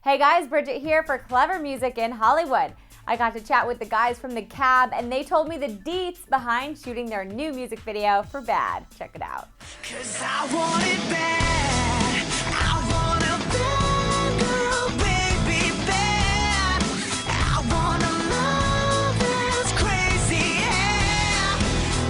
Hey guys, Bridget here for ClevverMusic in Hollywood. I got to chat with the guys from the cab and they told me the deets behind shooting their new music video for Bad. Check it out. 'Cause I want it bad. I want a bad girl, baby, bad. I want a love that's crazy, yeah.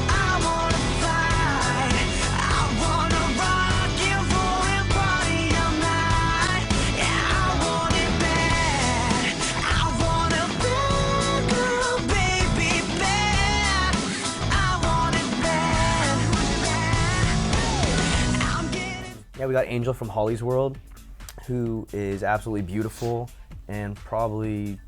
I want to fight. I want to rock and roll and party all night. Yeah, I want it bad. I want a bad girl, baby, bad. I want it bad. I'm getting Yeah, we got Angel from Holly's World, who is absolutely beautiful and probably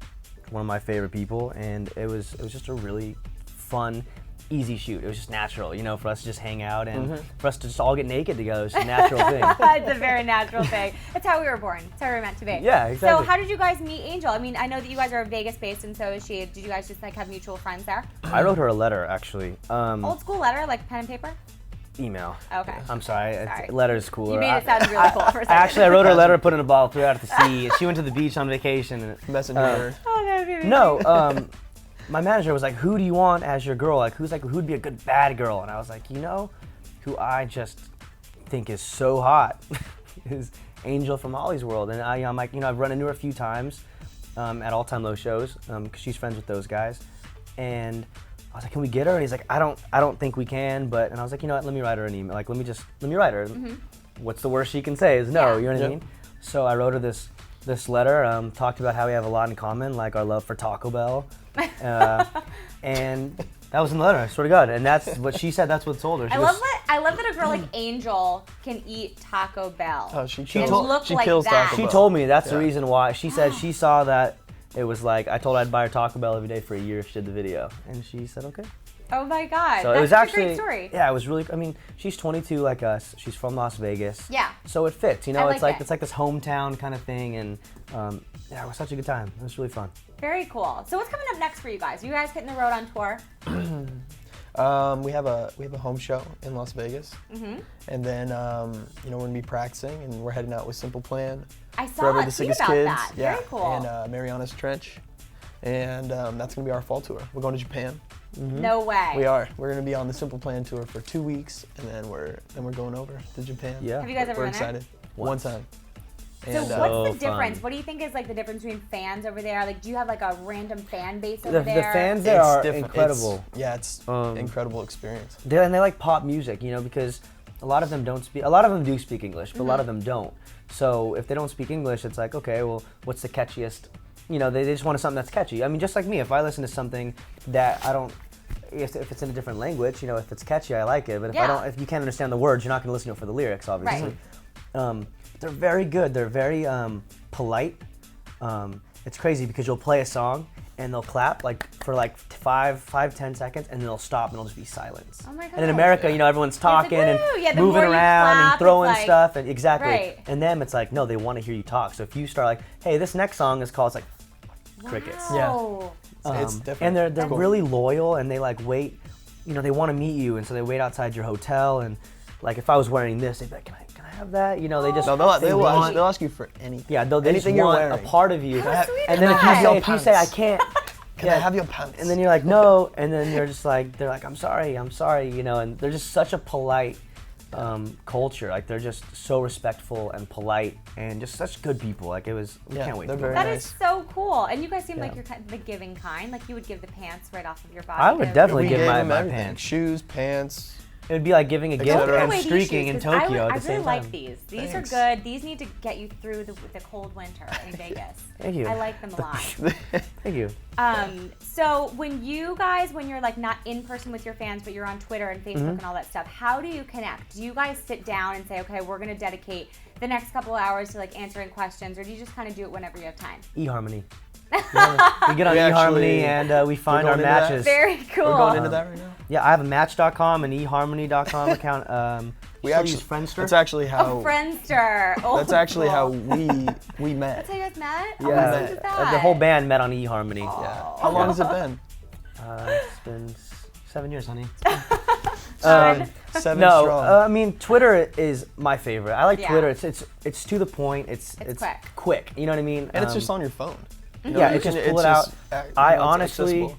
one of my favorite people. And it was just a really fun, easy shoot. It was just natural, you know, for us to just hang out and for us to just all get naked together. It's just a natural thing. It's a very natural thing. It's how we were born. It's how we were meant to be. Yeah, exactly. So how did you guys meet Angel? I mean, I know that you guys are Vegas based and so is she. Did you guys just like have mutual friends there? I wrote her a letter, actually. Old school letter, like pen and paper? Email. Okay. I'm sorry. Sorry. Letter's cooler. You made it sound really cool for a second. Actually, I wrote her a letter, put it in a bottle, threw it out at the sea. She went to the beach on vacation. And Messenger. Oh, that would be amazing. No, my manager was like, who do you want as your girl? Like, who'd be a good bad girl? And I was like, you know, who I just think is so hot is Angel from Holly's World. And I'm like, you know, I've run into her a few times at All Time Low shows because she's friends with those guys. And I was like, can we get her? And he's like, I don't think we can, but, and I was like, you know what, let me write her an email. Like, let me write her. What's the worst she can say is no, you know what I mean? So I wrote her this letter, talked about how we have a lot in common, like our love for Taco Bell. And that was in the letter, I swear to God. And that's what she said, that's what sold her. She I love that a girl like Angel can eat Taco Bell. Oh, she and kills. look She like kills that. Taco She Bell. told me that's the Yeah. reason why. She said she saw that it was like, I told her I'd buy her Taco Bell every day for a year if she did the video. And she said, okay. Oh my God, So that's it was such actually, a great story. yeah, it was really, I mean, she's 22 like us. She's from Las Vegas. Yeah. So it fits, you know, I it's like like it. it's like this hometown kind of thing. And yeah, it was such a good time. It was really fun. Very cool. So what's coming up next for you guys? You guys hitting the road on tour? We have a home show in Las Vegas, and then you know, we're gonna be practicing, and we're heading out with Simple Plan. I saw Forever a the tweet Sickest about Kids. that. Yeah. Very cool. And Mariana's Trench, and that's gonna be our fall tour. We're going to Japan. No way. We are. We're gonna be on the Simple Plan tour for 2 weeks, and then we're going over to Japan. Yeah. Have you guys ever We're been there? excited. One time. So And, what's So the difference? fun. What do you think is like the difference between fans over there? Like, do you have like a random fan base over The there? fans there are different. incredible. It's incredible experience. And they like pop music, you know, because a lot of them do speak English, but a lot of them don't. So if they don't speak English, it's like, okay, well, what's the catchiest? You know, they just want something that's catchy. I mean, just like me, if I listen to something that I don't, if it's in a different language, you know, if it's catchy, I like it. But if you can't understand the words, you're not going to listen to it for the lyrics, obviously. They're very good. They're very polite. It's crazy because you'll play a song and they'll clap like for like 5-10 seconds and then they'll stop and it'll just be silence. Oh my God. And in America, you know, everyone's talking "Woo!" and Yeah, the moving more you around clap, and throwing it's like- stuff and exactly. Right. And them, it's like, no, they want to hear you talk. So if you start like, hey, this next song is called, it's like crickets. Wow. It's different. And they're Cool. really loyal and they like wait, you know, they want to meet you and so they wait outside your hotel and like if I was wearing this, they'd be like, can I have that? You know, they just No, they'll ask you for anything. yeah, they just anything you're want wearing. a part of you. How sweet And is then that? if you say I can't, Can I have your pants? and then you're like no, and then they're like I'm sorry, you know, and they're just such a polite culture. Like they're just so respectful and polite and just such good people. Like we Yeah, can't wait. they're to very go. That nice. is so cool. And you guys seem like Yeah. you're kind of the giving kind. Like you would give the pants right off of your body. I would to- definitely we give gave my them everything. pants. Shoes, pants. It'd be like giving a gift Don't Don't give and away these streaking shoes, in 'cause Tokyo at the I same really time. like these. These Thanks. are good. These need to get you through the cold winter in Vegas. Thank you. I like them a lot. Thank you. So when you're like not in person with your fans, but you're on Twitter and Facebook and all that stuff, how do you connect? Do you guys sit down and say, okay, we're gonna dedicate the next couple of hours to like answering questions, or do you just kind of do it whenever you have time? eHarmony. We get on We eHarmony actually- and we find our going into that? matches. Very cool. We're going into that right now. Yeah, I have a Match.com and eHarmony.com account. We still actually use Friendster. That's actually how. Oh, Friendster. Oh, That's actually cool. how we met. That's how you guys met? Yeah, Oh, how sweet is that? the whole band met on eHarmony. Yeah. How long has it been? It's been 7 years, honey. 7 No, strong. I mean Twitter is my favorite. I like Yeah. Twitter. It's to the point. It's quick. You know what I mean? And it's just on your phone. You know, Yeah, you it's just can- pull it out. you I know, it's honestly accessible.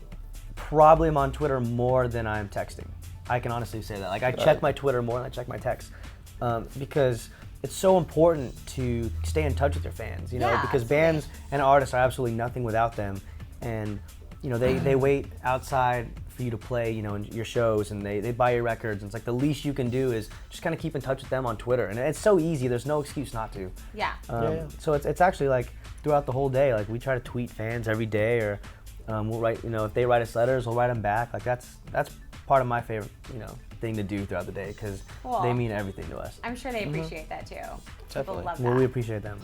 probably am on Twitter more than I'm texting. I can honestly say that. Like I check my Twitter more than I check my text, because it's so important to stay in touch with your fans. You know, Yeah, because absolutely. bands and artists are absolutely nothing without them, and you know they wait outside for you to play, you know, in your shows, and they buy your records. And it's like the least you can do is just kind of keep in touch with them on Twitter, and it's so easy. There's no excuse not to. Yeah. Yeah. So it's actually like throughout the whole day, like we try to tweet fans every day, or we'll write, you know, if they write us letters, we'll write them back. Like that's part of my favorite, you know, thing to do throughout the day, because Cool. they mean everything to us. I'm sure they appreciate that too. People Definitely. love Well, that. we appreciate them.